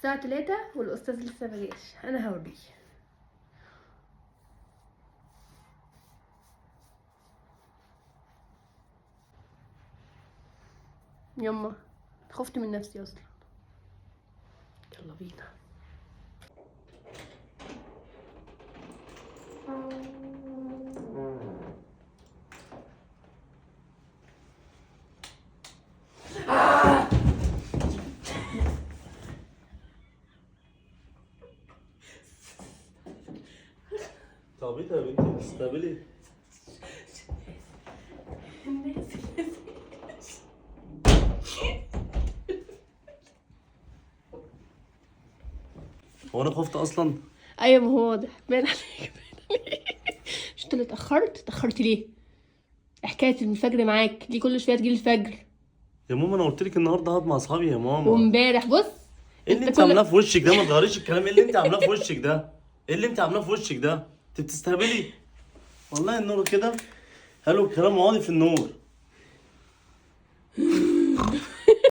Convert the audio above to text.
الساعة 3 والأستاذ لسه مجاش. أنا هوريه. يما خفت من نفسي أصلا. يلا بينا. طبيعي يا بنتي تستقبلي. هو انا خفت اصلا؟ أيوة ما هو واضح، باين عليك. مش انت اللي اتأخرت ليه؟ حكاية الفجر معاك دي كل شوية تجيلي الفجر. يا ماما انا قلت لك النهارده هقعد مع اصحابي يا ماما. وامبارح بص ايه اللي انت عاملاه في وشك ده؟ ما تغيريش الكلام. ايه اللي انت عاملاه في وشك ده؟ ايه اللي انت عاملاه في وشك ده؟ انت بتستهبلي والله. النور كده حلو الكلام واضي في النور.